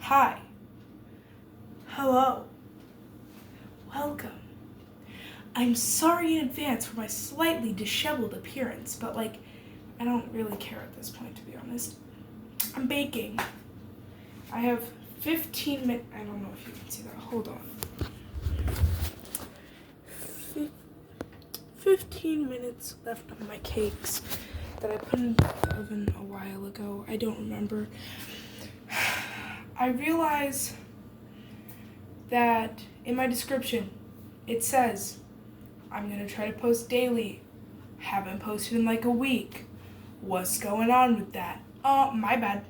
Hi. Hello. Welcome. I'm sorry in advance for my slightly disheveled appearance, but I don't really care at this point, to be honest. I'm baking. I have 15 minutes. I don't know if you can see that. Hold on. 15 minutes left on my cakes that I put in the oven a while ago. I don't remember. I realize that in my description it says I'm gonna try to post daily. Haven't posted in like a week. What's going on with that? My bad.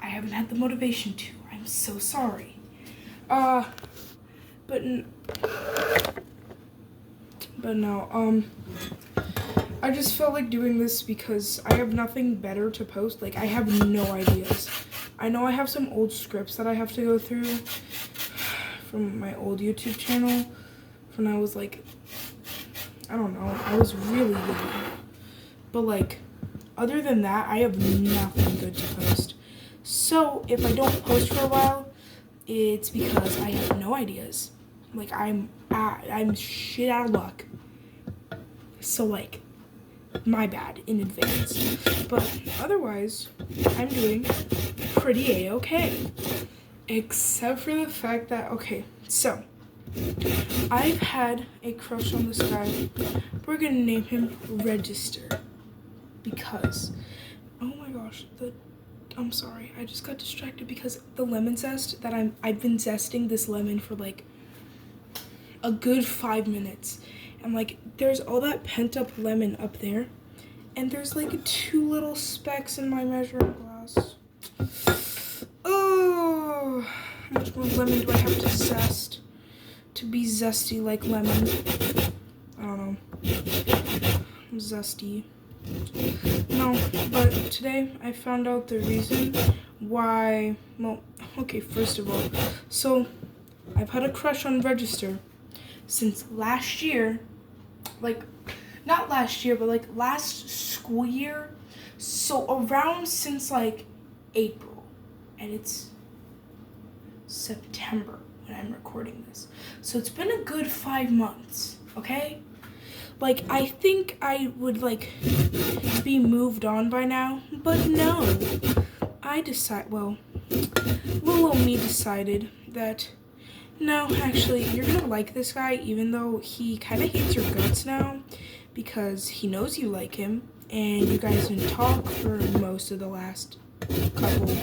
I haven't had the motivation to. I'm so sorry. But no, I just felt like doing this because I have nothing better to post. Like, I have no ideas. I know I have some old scripts that I have to go through from my old YouTube channel when I was like, I don't know, I was really young. But other than that, I have nothing good to post. So if I don't post for a while, it's because I have no ideas. I'm shit out of luck. So my bad in advance. But otherwise, I'm doing pretty A-okay. Except for the fact that, okay, so I've had a crush on this guy. We're gonna name him Register. Because, oh my gosh, I'm sorry, I just got distracted because the lemon zest that I've been zesting this lemon for a good 5 minutes. And there's all that pent up lemon up there. And there's 2 little specks in my measuring glass. Oh, how much more lemon do I have to zest to be zesty like lemon? I don't know. I'm zesty. No, but today I found out the reason why. Well, okay, first of all, so I've had a crush on Register since last year. Not last year, but last school year. So around since April, and it's September when I'm recording this. So it's been a good 5 months, okay? I think I would be moved on by now, but no. Little old me decided that no, actually, you're gonna like this guy even though he kind of hates your guts now because he knows you like him and you guys didn't talk for most of the last couple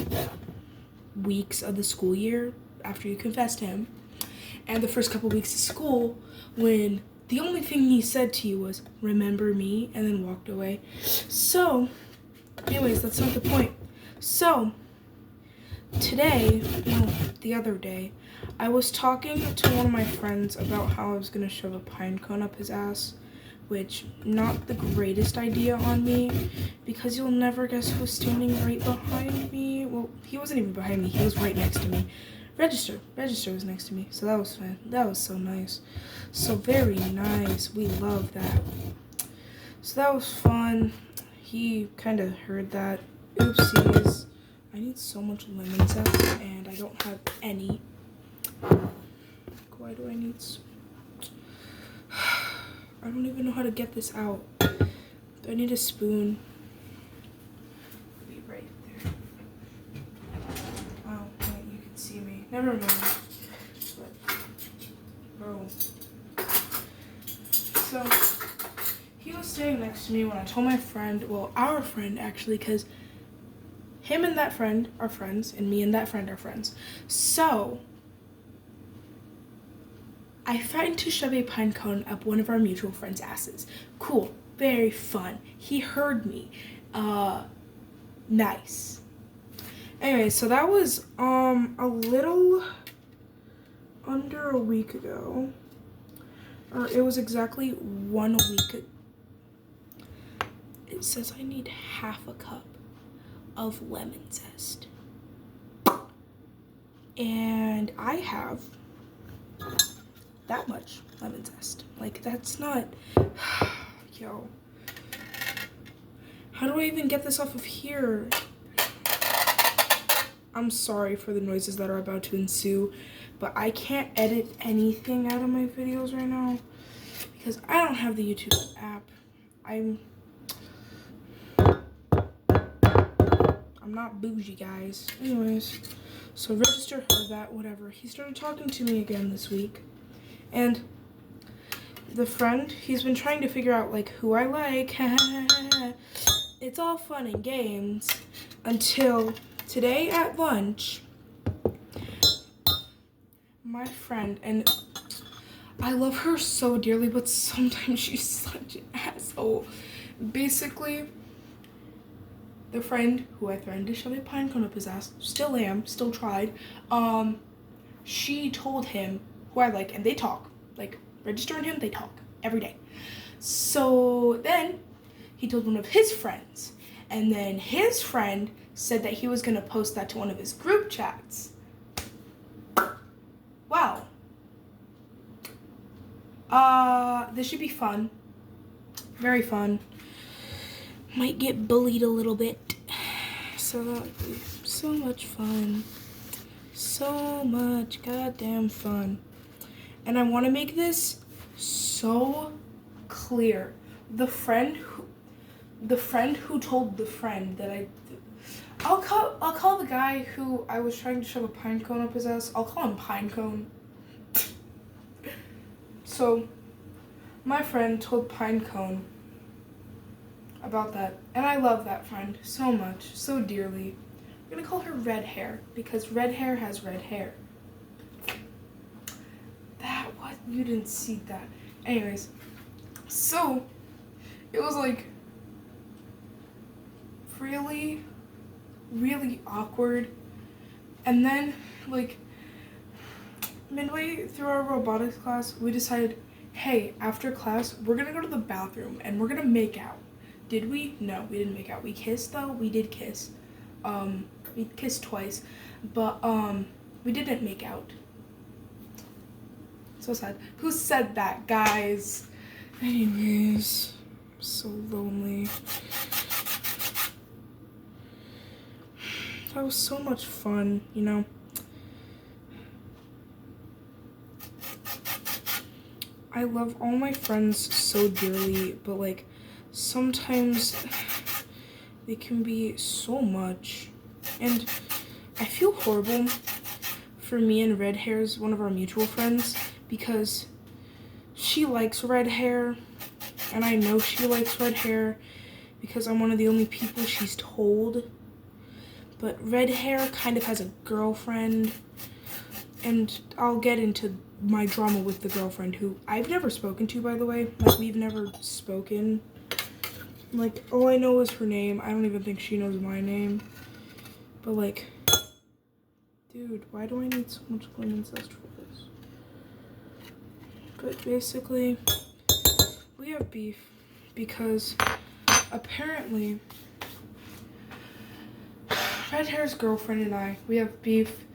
weeks of the school year after you confessed to him. And the first couple weeks of school when the only thing he said to you was, "Remember me," and then walked away. So, anyways, that's not the point. So, the other day, I was talking to one of my friends about how I was going to shove a pine cone up his ass, which, not the greatest idea on me, because you'll never guess who's standing right behind me. Well, he wasn't even behind me, he was right next to me. Register was next to me, so that was fun. That was so nice. So very nice. We love that. So that was fun. He kind of heard that. Oopsies. I need so much lemon zest, and I don't have any. Why do I need I don't even know how to get this out. I need a spoon. It'll be right there. Oh, wait, you can see me. Never mind. Bro. So, he was staying next to me when I told my friend, well, our friend actually, because him and that friend are friends, and me and that friend are friends. So, I threatened to shove a pine cone up one of our mutual friends' asses. Cool. Very fun. He heard me. Nice. Anyway, so that was, a little under a week ago. Or it was exactly 1 week. It says I need half a cup of lemon zest. And I have that much lemon zest. That's not, yo. How do I even get this off of here? I'm sorry for the noises that are about to ensue, but I can't edit anything out of my videos right now because I don't have the YouTube app. I'm not bougie, guys. Anyways, so register heard that, whatever. He started talking to me again this week. And the friend, he's been trying to figure out, like, who I like. It's all fun and games until today at lunch, my friend, and I love her so dearly, but sometimes she's such an asshole. Basically, the friend who I threatened to shove a pine cone up his ass, still am, still tried, she told him who I like, and they talk. Like, Register and him, they talk every day. So then he told one of his friends, and then his friend said that he was going to post that to one of his group chats. Wow. This should be fun. Very fun. Might get bullied a little bit. So that'll be so much fun. So much goddamn fun. And I want to make this so clear. The friend who told the friend that I'll call the guy who I was trying to shove a pine cone up his ass. I'll call him Pine Cone. So my friend told Pine Cone about that, and I love that friend so much, so dearly. I'm gonna call her Red Hair because red hair has red hair. What? You didn't see that. Anyways, so it was like really, really awkward. And then, like, midway through our robotics class, we decided, hey, after class, we're gonna go to the bathroom and we're gonna make out. Did we? No, we didn't make out. We kissed though. We did kiss. We kissed twice, but we didn't make out. So sad. Who said that, guys? Anyways, I'm so lonely. That was so much fun, you know. I love all my friends so dearly, but like sometimes they can be so much. And I feel horrible for me and Red Hair's one of our mutual friends because she likes red hair, and I know she likes red hair because I'm one of the only people she's told. But Red Hair kind of has a girlfriend, and I'll get into my drama with the girlfriend who I've never spoken to, by the way. Like, we've never spoken. Like, all I know is her name. I don't even think she knows my name. But, like, dude, why do I need so much lemon zest for this? But basically, we have beef because apparently Red Hair's girlfriend and I, we have beef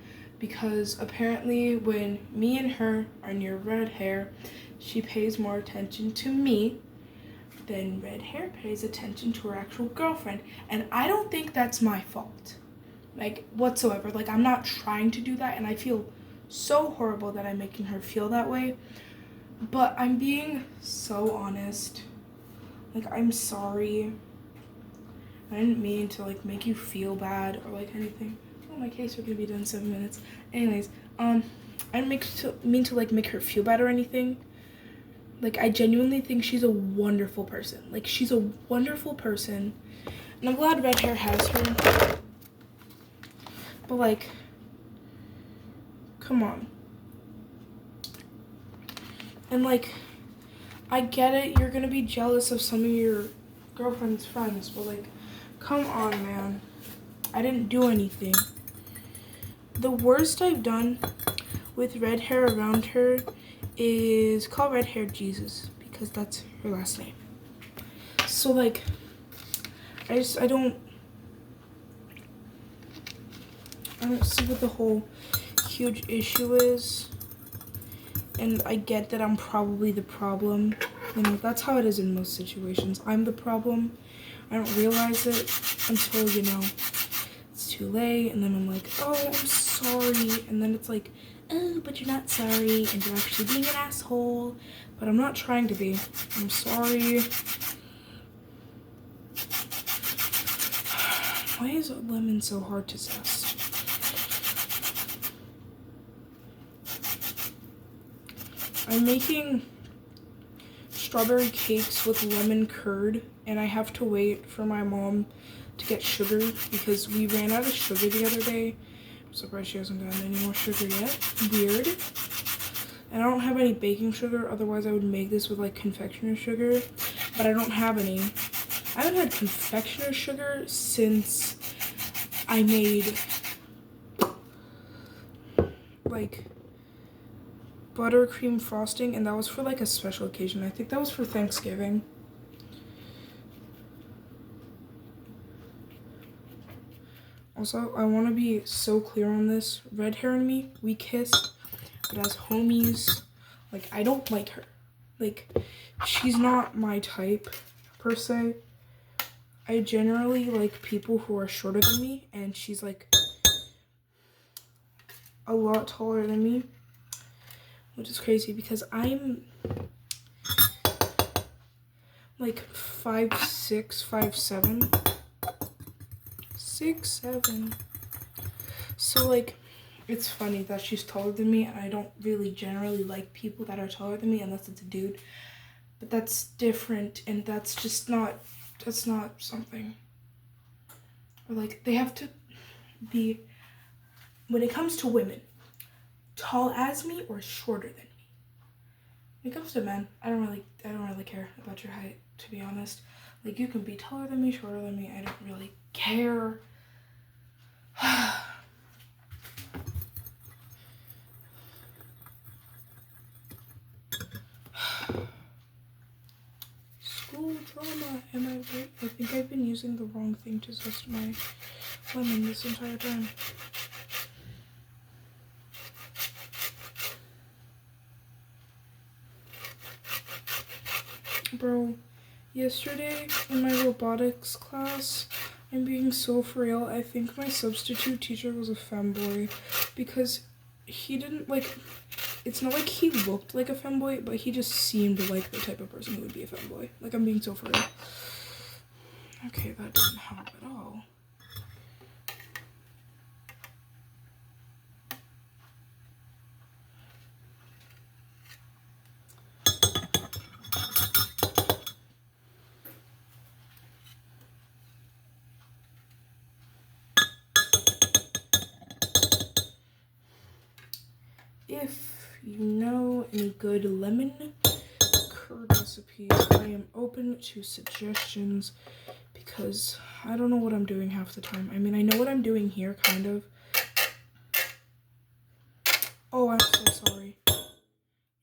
because apparently when me and her are near Red Hair, she pays more attention to me than Red Hair pays attention to her actual girlfriend. And I don't think that's my fault, like, whatsoever. Like, I'm not trying to do that, and I feel so horrible that I'm making her feel that way. But I'm being so honest. Like, I'm sorry. I didn't mean to, like, make you feel bad or, like, anything. Oh, my case are gonna be done in 7 minutes. Anyways, I didn't mean to, like, make her feel bad or anything. Like, I genuinely think she's a wonderful person. Like, she's a wonderful person. And I'm glad Red Hair has her. But, like, come on. And, like, I get it. You're gonna be jealous of some of your girlfriend's friends. But, like, come on, man. I didn't do anything. The worst I've done with Red Hair around her is call Red Hair Jesus, because that's her last name. So, like, I don't see what the whole huge issue is. And I get that I'm probably the problem. You know, that's how it is in most situations. I'm the problem. I don't realize it until, you know, it's too late, and then I'm like, oh, I'm sorry, and then it's like, oh, but you're not sorry, and you're actually being an asshole, but I'm not trying to be. I'm sorry. Why is lemon so hard to zest? I'm making strawberry cakes with lemon curd, and I have to wait for my mom to get sugar because we ran out of sugar the other day. I'm surprised she hasn't gotten any more sugar yet. Weird. And I don't have any baking sugar, otherwise I would make this with like confectioner sugar, but I don't have any. I haven't had confectioner sugar since I made like buttercream frosting, and that was for like a special occasion. I think that was for Thanksgiving. Also, I want to be so clear on this. Red hair and me, we kissed, but as homies, like, I don't like her. Like, she's not my type, per se. I generally like people who are shorter than me, and she's like a lot taller than me, which is crazy because I'm like 5'6", 5'7", 6'7". So like, it's funny that she's taller than me, and I don't really generally like people that are taller than me unless it's a dude. But that's different, and that's just not, that's not something. Or like, they have to be, when it comes to women, tall as me or shorter than me. When it comes to men, I don't really care about your height, to be honest. Like, you can be taller than me, shorter than me, I don't really care. School drama, am I right? I think I've been using the wrong thing to zest my lemon this entire time. Bro, yesterday in my robotics class, I'm being so for real, I think my substitute teacher was a femboy because he didn't like, it's not like he looked like a femboy, but he just seemed like the type of person who would be a femboy. Like, I'm being so for real. Okay, that didn't help at all. If you know any good lemon curd recipes, I am open to suggestions because I don't know what I'm doing half the time. I mean, I know what I'm doing here, kind of. Oh, I'm so sorry. You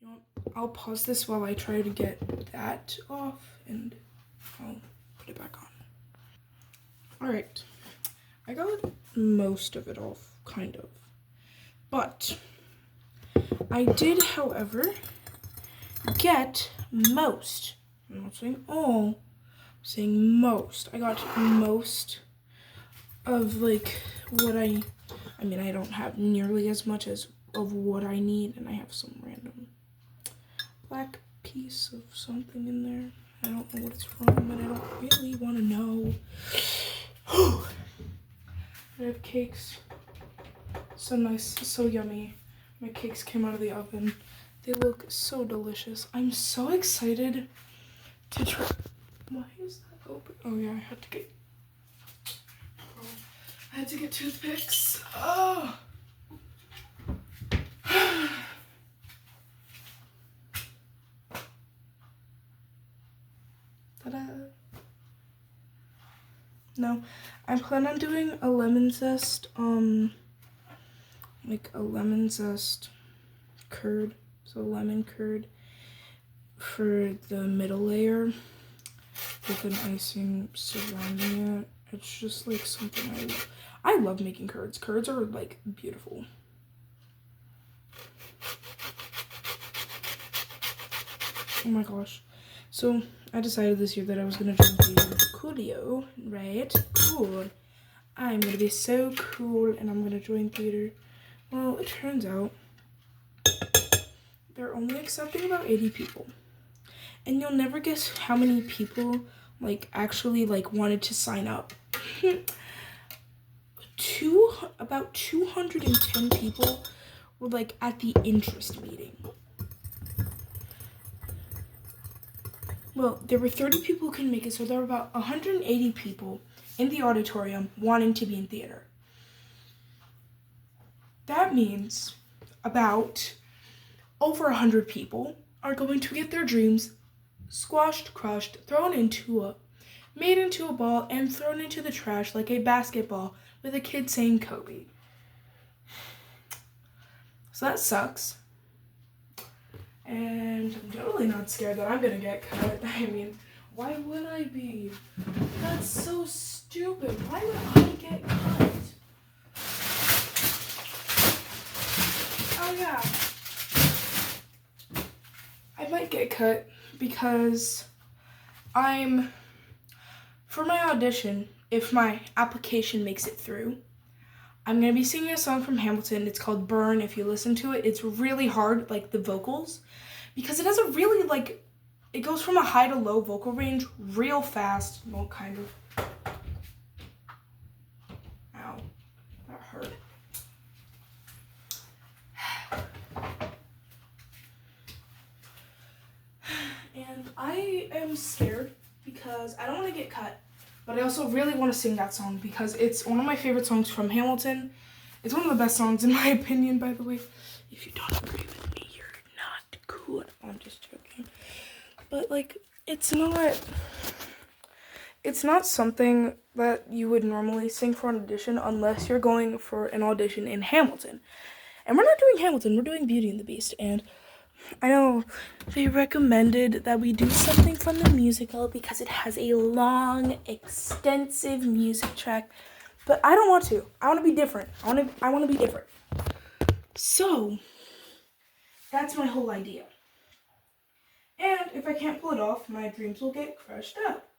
know what? I'll pause this while I try to get that off, and I'll put it back on. Alright. I got most of it off, kind of. But I did, however, get most. I'm not saying all, I'm saying most. I got most of like what I mean, I don't have nearly as much as of what I need, and I have some random black piece of something in there. I don't know what it's from, and I don't really want to know. I have cakes. So nice, so yummy. My cakes came out of the oven. They look so delicious. I'm so excited to try. Why is that open? Oh yeah, I had to get toothpicks. Oh. Ta-da. No, I plan on doing a lemon zest, like a lemon zest curd, so lemon curd for the middle layer with an icing surrounding it. It's just like something I love making curds. Curds are like beautiful. Oh my gosh. So I decided this year that I was gonna drink the Coolio, right? Cool. I'm gonna be so cool and I'm gonna join theater. Well, it turns out they're only accepting about 80 people. And you'll never guess how many people like actually like wanted to sign up. About 210 people were like at the interest meeting. Well, there were 30 people who couldn't make it, so there were about 180 people in the auditorium wanting to be in theater. That means about over 100 people are going to get their dreams squashed, crushed, made into a ball, and thrown into the trash like a basketball with a kid saying Kobe. So that sucks. And I'm totally not scared that I'm gonna get cut. I mean, why would I be? That's so stupid. Why would I get cut? Oh yeah. I might get cut because for my audition, if my application makes it through, I'm going to be singing a song from Hamilton. It's called Burn. If you listen to it, it's really hard, like the vocals, because it has a really, like, it goes from a high to low vocal range real fast. Well, kind of. Ow. That hurt. And I am scared because I don't want to get cut, but I also really want to sing that song because it's one of my favorite songs from Hamilton. It's one of the best songs in my opinion, by the way. If you don't agree with me, you're not cool. I'm just joking. But like, it's not something that you would normally sing for an audition unless you're going for an audition in Hamilton. And we're not doing Hamilton, we're doing Beauty and the Beast. And I know they recommended that we do something from the musical because it has a long, extensive music track. But I don't want to. I want to be different. I want to be different. So, that's my whole idea. And if I can't pull it off, my dreams will get crushed up.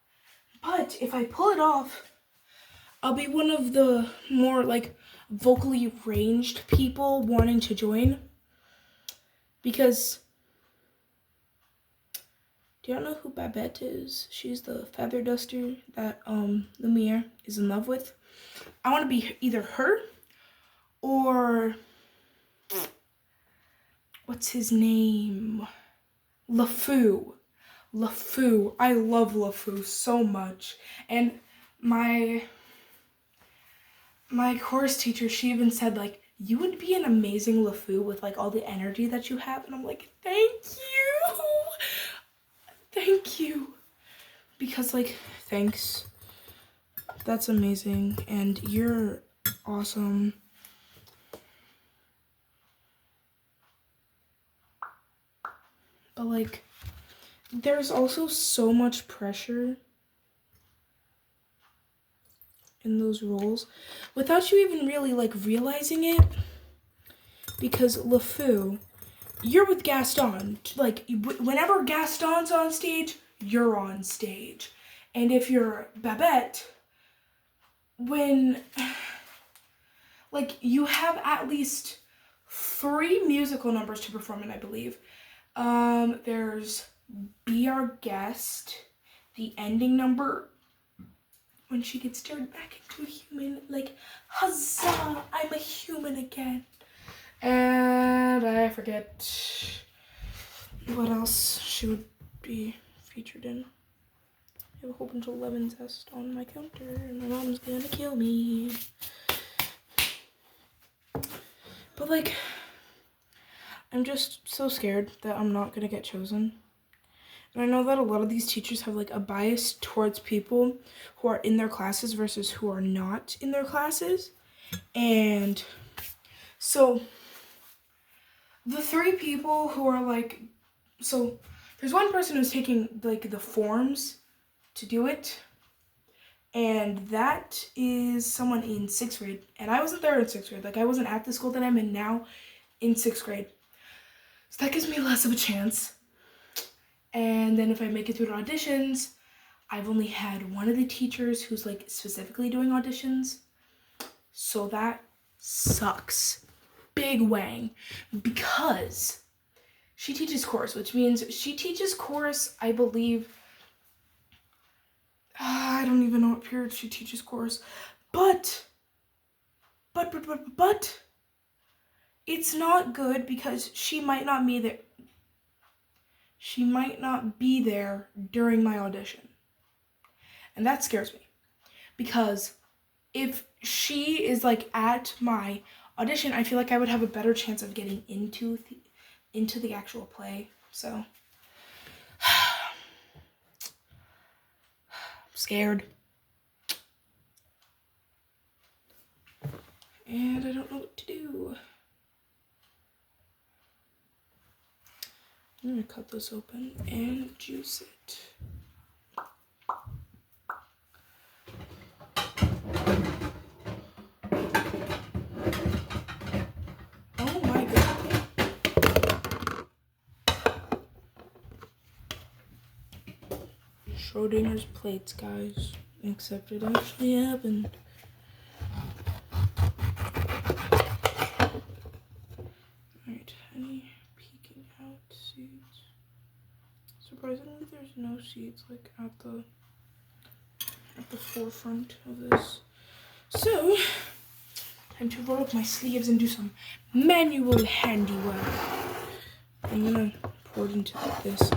But if I pull it off, I'll be one of the more like vocally ranged people wanting to join. Because do y'all know who Babette is? She's the feather duster that Lumiere is in love with. I want to be either her or what's his name? LeFou. LeFou. I love LeFou so much. And my chorus teacher, she even said like, you would be an amazing LeFou with like all the energy that you have. And I'm like, thank you. Thank you. Because like, thanks. That's amazing. And you're awesome. But like, there's also so much pressure in those roles without you even really like realizing it. Because LeFou, you're with Gaston. Like, whenever Gaston's on stage, you're on stage. And if you're Babette, when, like, you have at least 3 musical numbers to perform in, I believe. There's Be Our Guest, the ending number, when she gets turned back into a human, like, huzzah, I'm a human again. And I forget what else she would be featured in. I have a whole bunch of lemon zest on my counter, and my mom's gonna kill me. But like, I'm just so scared that I'm not gonna get chosen. And I know that a lot of these teachers have like a bias towards people who are in their classes versus who are not in their classes. And so the 3 people who are like, so there's one person who's taking like the forms to do it, and that is someone in 6th grade, and I wasn't there in 6th grade. Like, I wasn't at the school that I'm in now in 6th grade, so that gives me less of a chance. And then if I make it through the auditions, I've only had one of the teachers who's like specifically doing auditions, So that sucks. Big wang. Because she teaches chorus, which means she teaches chorus, I believe. I don't even know what period she teaches chorus. But it's not good because she might not be there. She might not be there during my audition. And that scares me. Because if she is like at my audition, I feel like I would have a better chance of getting into the actual play. So I'm scared. And I don't know what to do. I'm gonna cut this open and juice it. Oh my god. Schrodinger's plates, guys. Except it actually happened. Alright, any peeking out seeds? Surprisingly, there's no seeds like at the forefront of this. So, time to roll up my sleeves and do some manual handiwork. I'm gonna pour it into this.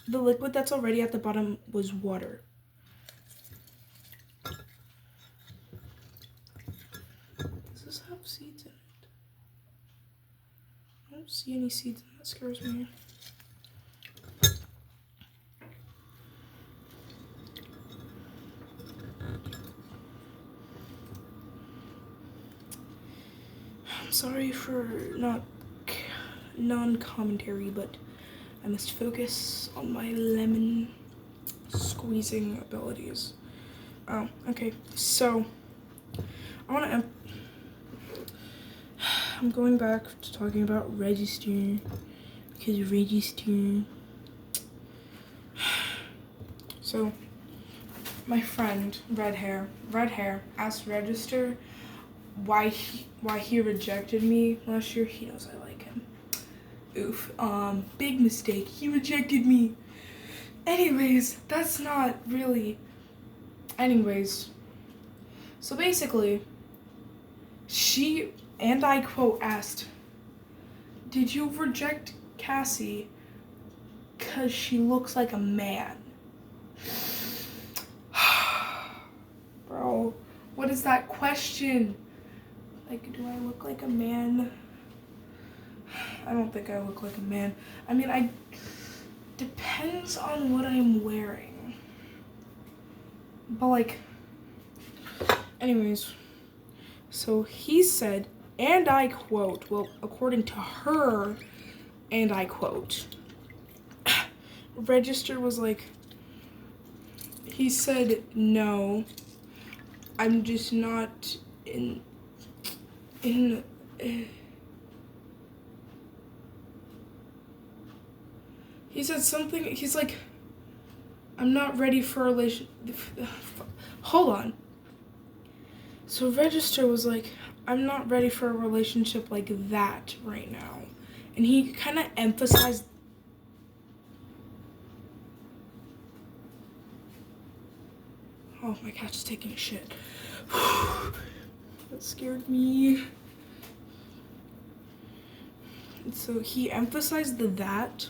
The liquid that's already at the bottom was water. Does this have seeds in it? I don't see any seeds, and that scares me. I'm sorry for non-commentary, but I must focus on my lemon squeezing abilities. Oh, okay. So I'm going back to talking about register, because register. So my friend, red hair, asked Register why he rejected me last year. He knows I like him. Oof. Big mistake. He rejected me. Anyways, that's not really. Anyways, so basically, she, and I quote, asked, "Did you reject Cassie because she looks like a man?" Bro, what is that question? Like, do I look like a man? I don't think I look like a man. I mean, depends on what I'm wearing. But like, anyways, so he said, and I quote, well, according to her, and I quote, Register was like, he said, "No, I'm just not in he said something, he's like, "I'm not ready for a relation." Hold on. So Register was like, "I'm not ready for a relationship like that right now." And he kind of emphasized. Oh, my cat's is taking a shit. That scared me. And so he emphasized that.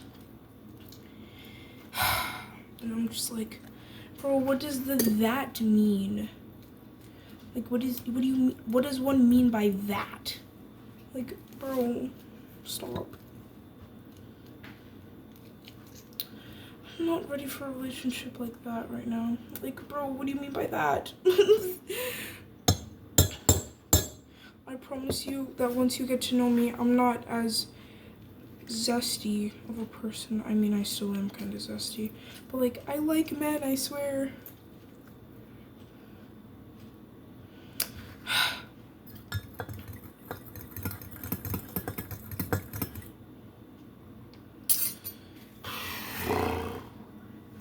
And I'm just like, bro, what does that mean? Like, what does one mean by that? Like, bro, stop. I'm not ready for a relationship like that right now. Like, bro, what do you mean by that? I promise you that once you get to know me, I'm not as zesty of a person. I mean, I still am kind of zesty. But, like, I like men, I swear.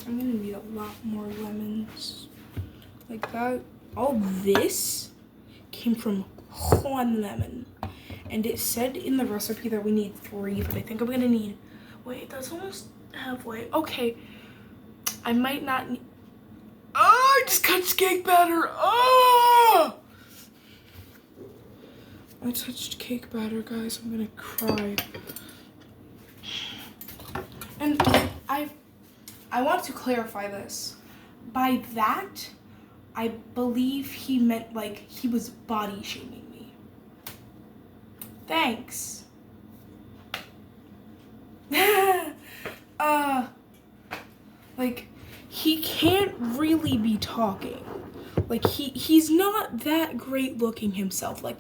I'm gonna need a lot more lemons. Like that. All this came from 1 lemon. And it said in the recipe that we need 3, but I think I'm gonna need, wait, that's almost halfway. Okay, I might not need, oh, I just touched cake batter, oh! I touched cake batter, guys, I'm gonna cry. And I want to clarify this. By that, I believe he meant like he was body shaming me. Thanks. Like, he can't really be talking. Like, he's not that great looking himself. Like,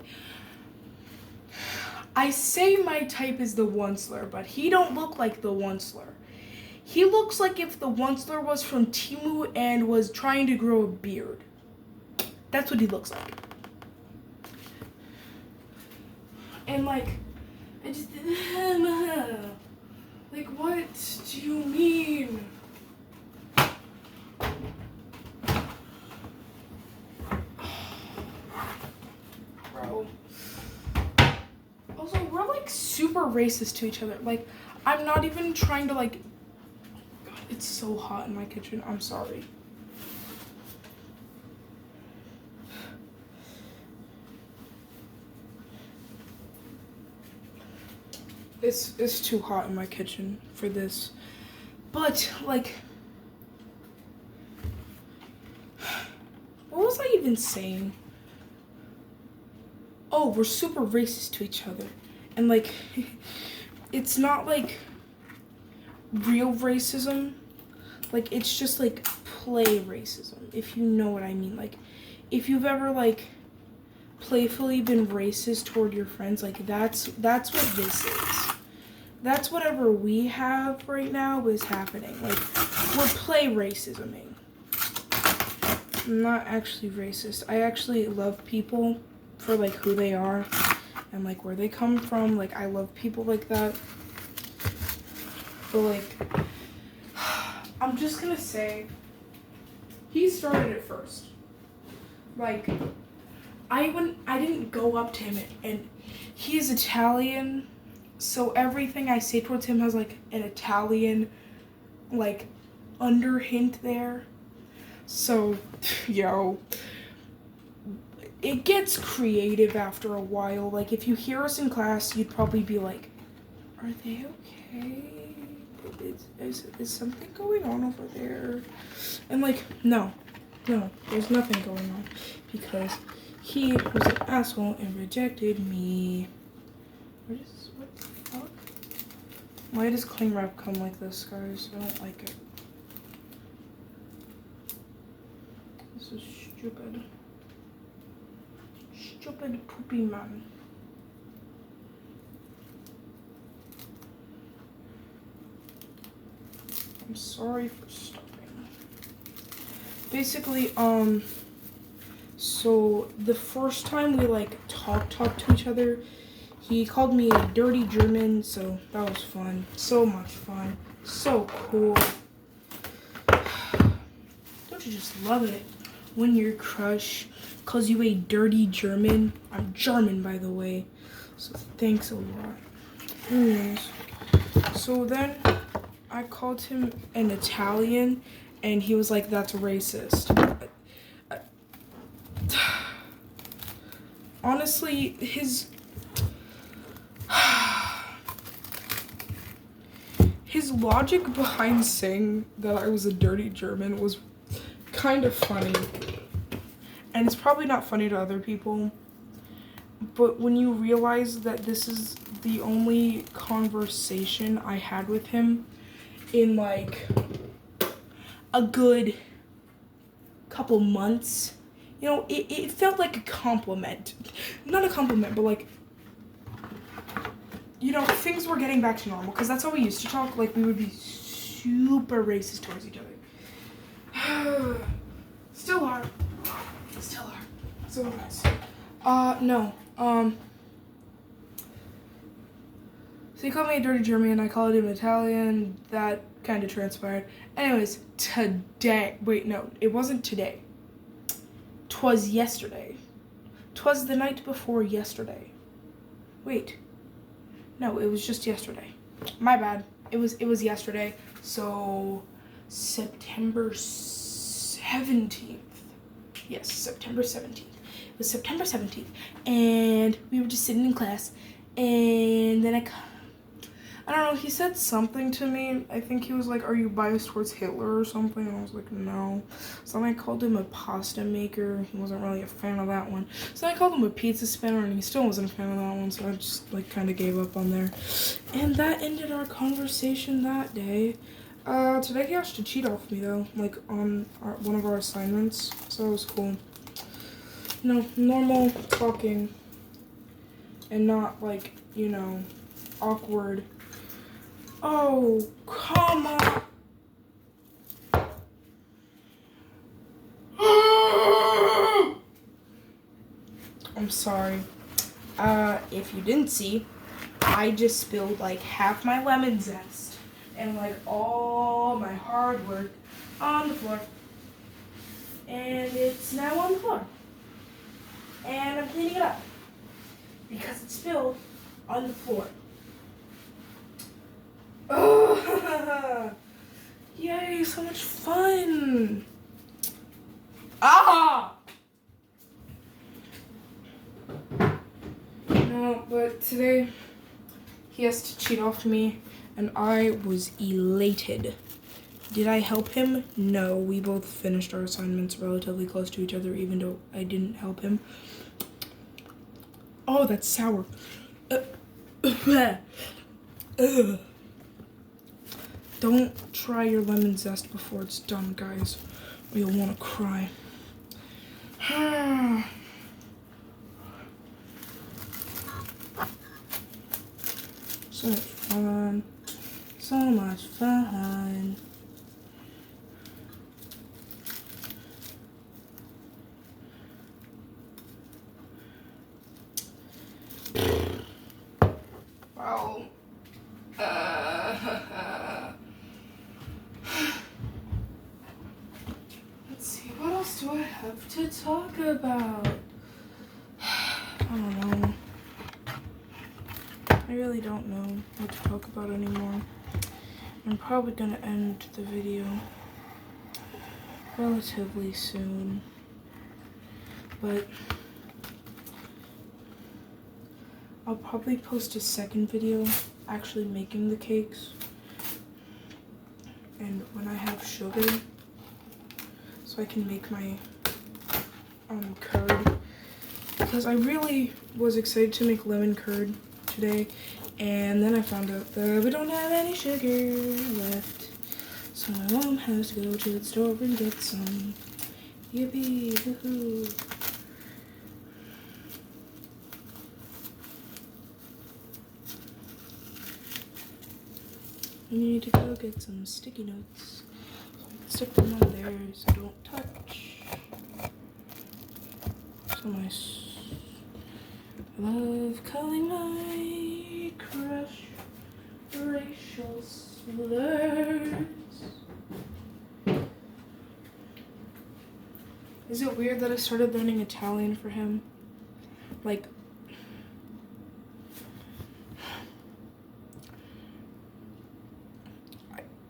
I say my type is the Onceler, but he don't look like the Onceler. He looks like if the Onceler was from Temu and was trying to grow a beard. That's what he looks like. And like, I just, like, what do you mean? Bro. Also, we're like super racist to each other. Like, I'm not even trying to like, God, it's so hot in my kitchen. I'm sorry. It's too hot in my kitchen for this. But like, what was I even saying? Oh, we're super racist to each other. And like, it's not like real racism. Like, it's just like play racism, if you know what I mean. Like, if you've ever like playfully been racist toward your friends, like that's what this is. That's whatever we have right now is happening. Like, we're play racisming. I'm not actually racist. I actually love people for like who they are and like where they come from. Like, I love people like that. But like, I'm just gonna say, he started it first. Like, I didn't go up to him, and he is Italian, so everything I say towards him has like an Italian like under hint there. So, yo, it gets creative after a while. Like, if you hear us in class, you'd probably be like, are they okay? Is something going on over there? And like, no, there's nothing going on, because he was an asshole and rejected me. What the fuck? Why does cling wrap come like this, guys? I don't like it. This is stupid. Stupid poopy man. I'm sorry for stopping. Basically, so the first time we like talked to each other, he called me a dirty German, so that was fun. So much fun. So cool. Don't you just love it when your crush calls you a dirty German? I'm German, by the way, so thanks a lot. Anyways, so then I called him an Italian, and he was like, that's racist. Honestly, his logic behind saying that I was a dirty German was kind of funny. And it's probably not funny to other people, but when you realize that this is the only conversation I had with him in like a good couple months, you know, it felt like a compliment. Not a compliment, but like, you know, things were getting back to normal, because that's how we used to talk. Like, we would be super racist towards each other. Still are. So nice. No. So he called me a dirty German, and I called him Italian. That kind of transpired. Anyways, today, wait, no, it wasn't today. 'Twas yesterday. 'Twas the night before yesterday. Wait. No, it was just yesterday. My bad. It was yesterday. So September 17th. Yes, September 17th. It was September 17th. And we were just sitting in class. And then I don't know, he said something to me. I think he was like, are you biased towards Hitler or something? And I was like, no. So then I called him a pasta maker. He wasn't really a fan of that one. So I called him a pizza spinner, and he still wasn't a fan of that one. So I just like kind of gave up on there. And that ended our conversation that day. Today he asked to cheat off me though, like on one of our assignments. So that was cool. No, normal talking. And not like, you know, awkward. Oh, come on. I'm sorry. If you didn't see, I just spilled like half my lemon zest and like all my hard work on the floor. And it's now on the floor. And I'm cleaning it up because it spilled on the floor. Oh, yay, so much fun. Ah! No, but today he has to cheat off me, and I was elated. Did I help him? No, we both finished our assignments relatively close to each other, even though I didn't help him. Oh, that's sour. Don't try your lemon zest before it's done, guys, or you'll want to cry. So much fun. So much fun. Well, let's see, what else do I have to talk about? I don't know. I really don't know what to talk about anymore. I'm probably gonna end the video relatively soon, but I'll probably post a second video actually making the cakes, and when I have sugar, so I can make my curd, because I really was excited to make lemon curd today, and then I found out that we don't have any sugar left, so my mom has to go to the store and get some. Yippee, woohoo. You need to go get some sticky notes. Stick them on there so don't touch. So nice. I love calling my crush racial slurs. Is it weird that I started learning Italian for him? Like,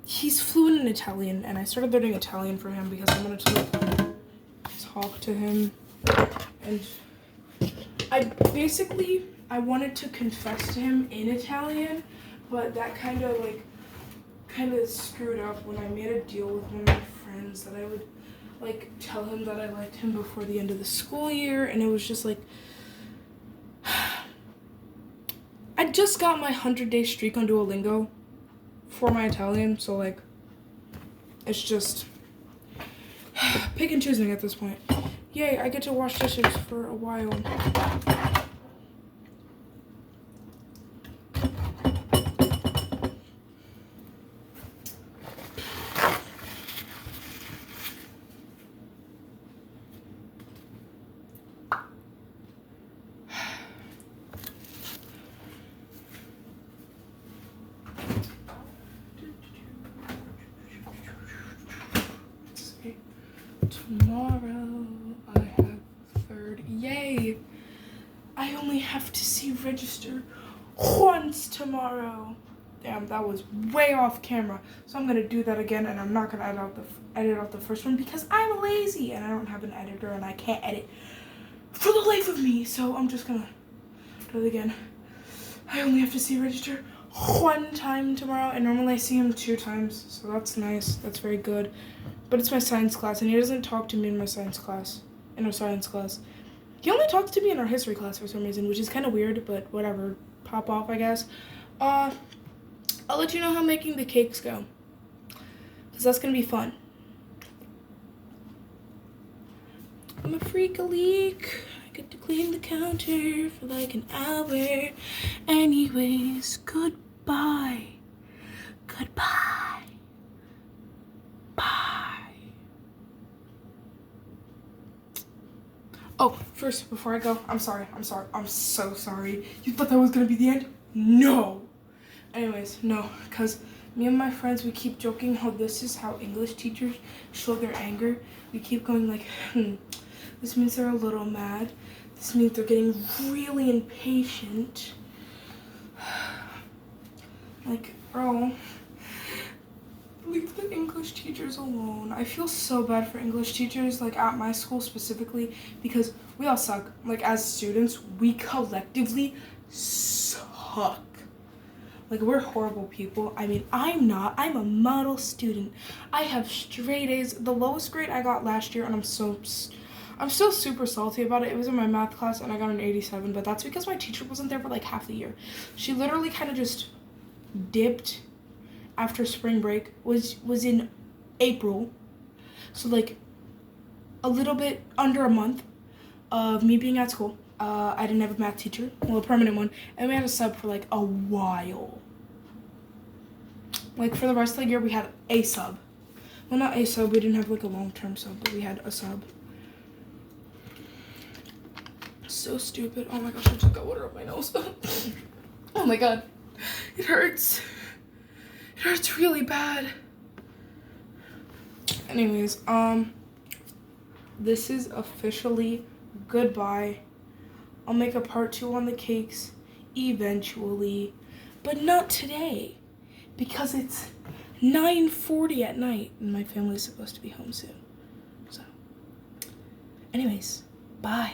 he's fluent in Italian, and I started learning Italian for him because I wanted to like, talk to him, and I wanted to confess to him in Italian, but that kind of screwed up when I made a deal with one of my friends that I would like tell him that I liked him before the end of the school year, and it was just like, I just got my 100-day streak on Duolingo for my Italian, so like, it's just pick and choosing at this point. Yay, I get to wash dishes for a while. have to see register once tomorrow. Damn, that was way off camera. So I'm gonna do that again, and I'm not gonna edit out the first one because I'm lazy and I don't have an editor and I can't edit for the life of me. So I'm just gonna do it again. I only have to see register one time tomorrow, and normally I see him 2 times, so that's nice. That's very good. But it's my science class, and he doesn't talk to me in my science class. In our science class, he only talks to me in our history class for some reason, which is kind of weird. But whatever, pop off, I guess. I'll let you know how making the cakes go, because that's gonna be fun. I'm a freak-a-leak. I get to clean the counter for like an hour. Anyways, goodbye. Goodbye. Bye. Oh, first, before I go, I'm sorry. I'm so sorry. You thought that was gonna be the end? No. Anyways, no, because me and my friends, we keep joking how this is how English teachers show their anger. We keep going like, this means they're a little mad. This means they're getting really impatient. Like, bro, leave the English teachers alone. I feel so bad for English teachers, like at my school specifically, because we all suck. Like as students, we collectively suck. Like, we're horrible people. I mean, I'm not. I'm a model student. I have straight A's. The lowest grade I got last year, and I'm still super salty about it. It was in my math class, and I got an 87, but that's because my teacher wasn't there for, like, half the year. She literally kind of just dipped after spring break. Was in April. So, like, a little bit under a month of me being at school. I didn't have a math teacher, well, a permanent one, and we had a sub for like a while. Like for the rest of the year, we had a sub. Well, not a sub, we didn't have like a long-term sub, but we had a sub. So stupid. Oh my gosh, I just got water up my nose. Oh my god, it hurts. It hurts really bad. Anyways, this is officially goodbye. I'll make a part 2 on the cakes eventually, but not today because it's 9:40 at night and my family's supposed to be home soon. So, anyways, bye.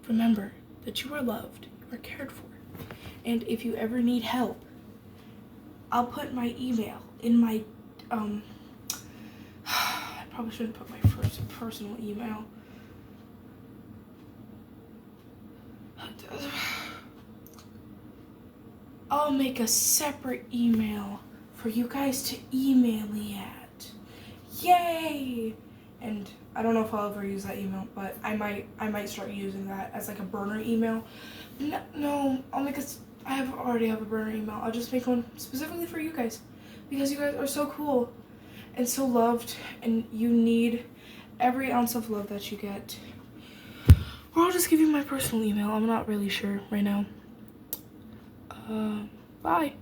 Remember that you are loved, you are cared for, and if you ever need help, I'll put my email in my, I probably shouldn't put my first personal email. I'll make a separate email for you guys to email me at. Yay! And I don't know if I'll ever use that email, but I might start using that as like a burner email. No, I'll make I already have a burner email. I'll just make one specifically for you guys because you guys are so cool and so loved, and you need every ounce of love that you get. Or I'll just give you my personal email. I'm not really sure right now. Bye.